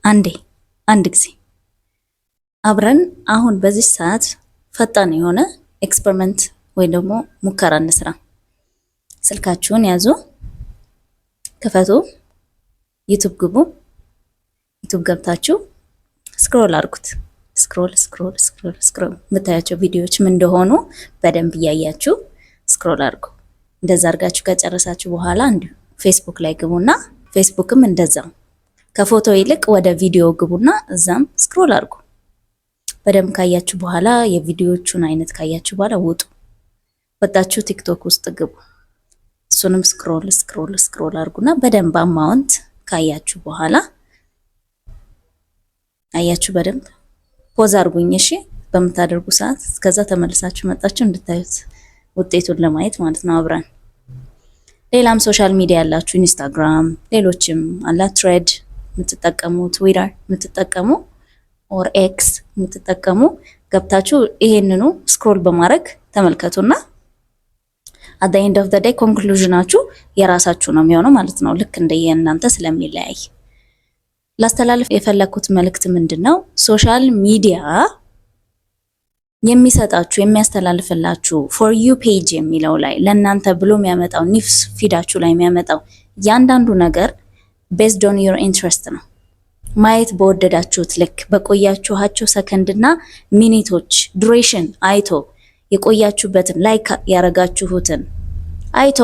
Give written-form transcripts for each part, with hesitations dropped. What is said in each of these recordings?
አንዴ አንድ ጊዜ አብረን አሁን በዚህ ሰዓት ፈጣን የሆነ ኤክስፐሪመንት ወይ ደግሞ ሙከራ እንስራ። ስልካችሁን ያዙ፣ ክፈቱ፣ ዩቲዩብ ግቡ። ዩቲዩብ ገብታችሁ ስክሮል አድርጉት። ስክሮል ስክሮል ስክሮል ስክሮል የምታያቸው ቪዲዮዎች ምን እንደሆኑ በደንብ እያያችሁ ስክሮል አድርጉ። እንደዛ አድርጋችሁ ከጨረሳችሁ በኋላ እንዲሁ ፌስቡክ ላይ ግቡና ፌስቡክም እንደዛው ከፎቶ ይልቅ ወደ ቪዲዮ ግቡና እዛም ስክሮል አድርጉ። በደንብ ካያችሁ በኋላ የቪዲዮቹን አይነት ካያችሁ በኋላ ውጡ። ወጣችሁ ቲክቶክ ውስጥ ግቡ። እሱንም ስክሮል ስክሮል ስክሮል አድርጉና በደንብ አማውንት ካያችሁ በኋላ አያችሁ፣ በደንብ ፖዝ አድርጉኝ። እሺ፣ በምታደርጉ ሰዓት እስከዛ ተመልሳችሁ መጣችሁ እንድታዩት ውጤቱን ለማየት ማለት ነው አብረን። ሌላም ሶሻል ሚዲያ ያላችሁ ኢንስታግራም፣ ሌሎችም አላ ትሬድ የምትጠቀሙ ትዊተር የምትጠቀሙ ኦር ኤክስ የምትጠቀሙ ገብታችሁ ይሄንኑ ስክሮል በማድረግ ተመልከቱና at the end of the day ኮንክሉዥናችሁ የራሳችሁ ነው የሚሆነው ማለት ነው። ልክ እንደየእናንተ ስለሚለያይ ላስተላልፍ የፈለኩት መልእክት ምንድነው? ሶሻል ሚዲያ የሚሰጣችሁ የሚያስተላልፍላችሁ ፎር ዩ ፔጅ የሚለው ላይ ለእናንተ ብሎ የሚያመጣው ኒውስ ፊዳችሁ ላይ የሚያመጣው ያንዳንዱ ነገር based on your interest ነው። ማየት በወደዳችሁት ልክ በቆያችኋቸው ሰከንድና ሚኒቶች ዱሬሽን አይቶ የቆያችሁበትን ላይክ ያረጋችሁትን አይቶ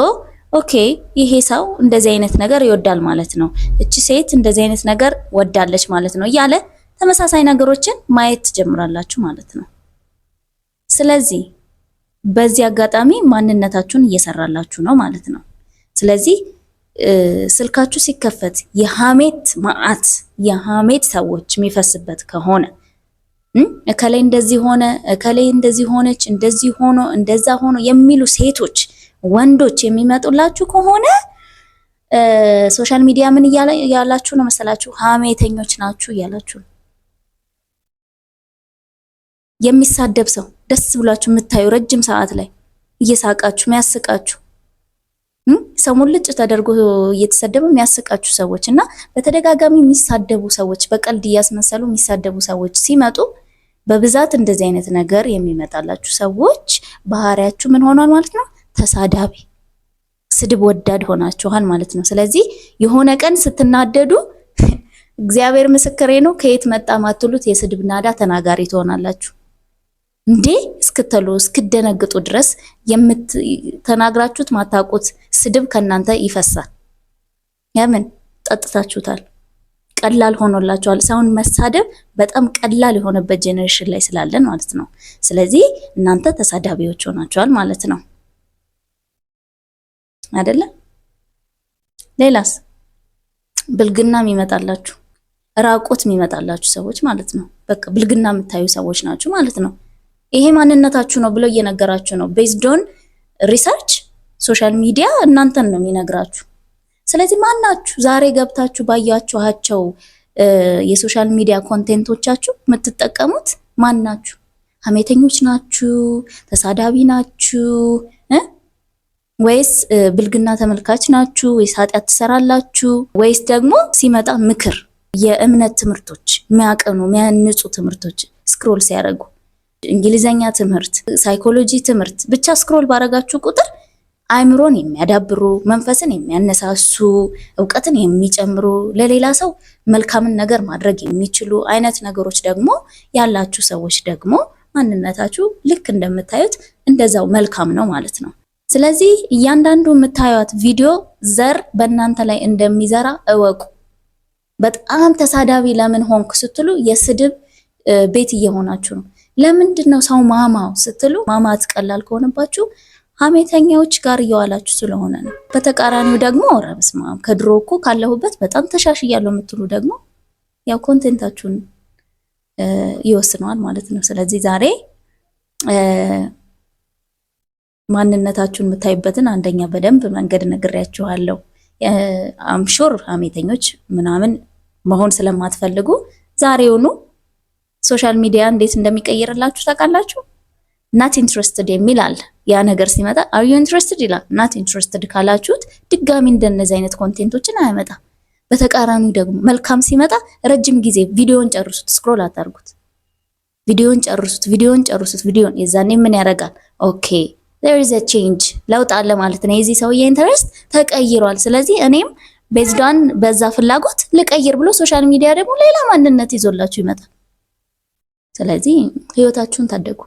ኦኬ ይሄ ሰው እንደዚህ አይነት ነገር ይወዳል ማለት ነው፣ እቺ ሴት እንደዚህ አይነት ነገር ወዳለች ማለት ነው እያለ ተመሳሳይ ነገሮችን ማየት ትጀምራላችሁ ማለት ነው። ስለዚህ በዚህ አጋጣሚ ማንነታችሁን እየሰራላችሁ ነው ማለት ነው። ስለዚህ ስልካችሁ ሲከፈት የሐሜት ማአት የሐሜት ሰዎች የሚፈስበት ከሆነ እከሌ እንደዚህ ሆነ፣ እከሌ እንደዚህ ሆነች፣ እንደዚህ ሆኖ፣ እንደዛ ሆኖ የሚሉ ሴቶች ወንዶች የሚመጡላችሁ ከሆነ ሶሻል ሚዲያ ምን ያላችሁ ነው መሰላችሁ? ሐሜተኞች ናችሁ እያላችሁ ነው። የሚሳደብ ሰው ደስ ብሏችሁ የምታዩ ረጅም ሰዓት ላይ እየሳቃችሁ የሚያስቃችሁ ሰው ሙልጭ ተደርጎ እየተሰደበ የሚያስቃችሁ ሰዎች እና በተደጋጋሚ የሚሳደቡ ሰዎች በቀልድ እያስመሰሉ የሚሳደቡ ሰዎች ሲመጡ በብዛት እንደዚህ አይነት ነገር የሚመጣላችሁ ሰዎች ባህሪያችሁ ምን ሆኗል ማለት ነው? ተሳዳቢ፣ ስድብ ወዳድ ሆናችኋል ማለት ነው። ስለዚህ የሆነ ቀን ስትናደዱ እግዚአብሔር ምስክሬ ነው ከየት መጣ ማትሉት የስድብ ናዳ ተናጋሪ ትሆናላችሁ። እንዴ እስክትሉ እስክደነግጡ ድረስ የምትተናግራችሁት ማታውቁት ስድብ ከናንተ ይፈሳል። ያምን ጠጥታችሁታል። ቀላል ሆኖላችኋል። ሰውን መሳደብ በጣም ቀላል የሆነበት ጄኔሬሽን ላይ ስላለን ማለት ነው። ስለዚህ እናንተ ተሳዳቢዎች ሆናችኋል ማለት ነው አይደለ? ሌላስ ብልግና የሚመጣላችሁ ራቆት የሚመጣላችሁ ሰዎች ማለት ነው። በቃ ብልግና የምታዩ ሰዎች ናችሁ ማለት ነው። ይሄ ማንነታችሁ ነው ብሎ እየነገራችሁ ነው። ቤዝድ ኦን ሪሰርች ሶሻል ሚዲያ እናንተን ነው የሚነግራችሁ። ስለዚህ ማናችሁ ዛሬ ገብታችሁ ባያችኋቸው የሶሻል ሚዲያ ኮንቴንቶቻችሁ የምትጠቀሙት ማናችሁ? ሐሜተኞች ናችሁ? ተሳዳቢ ናችሁ? ወይስ ብልግና ተመልካች ናችሁ? ወይስ ኃጢአት ትሰራላችሁ? ወይስ ደግሞ ሲመጣ ምክር፣ የእምነት ትምህርቶች የሚያቀኑ የሚያንጹ ትምህርቶች ስክሮል ሲያደርጉ እንግሊዘኛ ትምህርት፣ ሳይኮሎጂ ትምህርት ብቻ ስክሮል ባረጋችሁ ቁጥር አይምሮን የሚያዳብሩ መንፈስን የሚያነሳሱ እውቀትን የሚጨምሩ ለሌላ ሰው መልካምን ነገር ማድረግ የሚችሉ አይነት ነገሮች ደግሞ ያላችሁ ሰዎች ደግሞ ማንነታችሁ ልክ እንደምታዩት እንደዛው መልካም ነው ማለት ነው። ስለዚህ እያንዳንዱ የምታዩት ቪዲዮ ዘር በእናንተ ላይ እንደሚዘራ እወቁ። በጣም ተሳዳቢ ለምን ሆንክ ስትሉ የስድብ ቤት እየሆናችሁ ነው። ለምንድን ነው ሰው ማማው ስትሉ ማማት ቀላል ከሆነባችሁ ሐሜተኛዎች ጋር እየዋላችሁ ስለሆነ ነው። በተቃራኒው ደግሞ ረብስማ ከድሮ እኮ ካለሁበት በጣም ተሻሽያለሁ የምትሉ ደግሞ ያው ኮንቴንታችሁን ይወስነዋል ማለት ነው። ስለዚህ ዛሬ ማንነታችሁን የምታዩበትን አንደኛ በደንብ መንገድ ነግሬያችኋለሁ። አምሹር ሐሜተኞች ምናምን መሆን ስለማትፈልጉ ዛሬውኑ ሶሻል ሚዲያ እንዴት እንደሚቀይርላችሁ ታውቃላችሁ። ናት ኢንትረስትድ የሚል አለ። ያ ነገር ሲመጣ አር ዩ ኢንትረስትድ ይላል። ናት ኢንትረስትድ ካላችሁት ድጋሚ እንደነዚህ አይነት ኮንቴንቶችን አያመጣም። በተቃራኒው ደግሞ መልካም ሲመጣ ረጅም ጊዜ ቪዲዮን ጨርሱት፣ ስክሮል አታርጉት። ቪዲዮን ጨርሱት። የዛኔ ምን ያደርጋል? ኦኬ there is a change ለውጥ አለ ማለት ነው። የዚህ ሰውዬ ኢንተረስት ተቀይሯል። ስለዚህ እኔም ቤዝዳን በዛ ፍላጎት ልቀይር ብሎ ሶሻል ሚዲያ ደግሞ ሌላ ማንነት ይዞላችሁ ይመጣል። ስለዚህ ህይወታችሁን ታደጉ።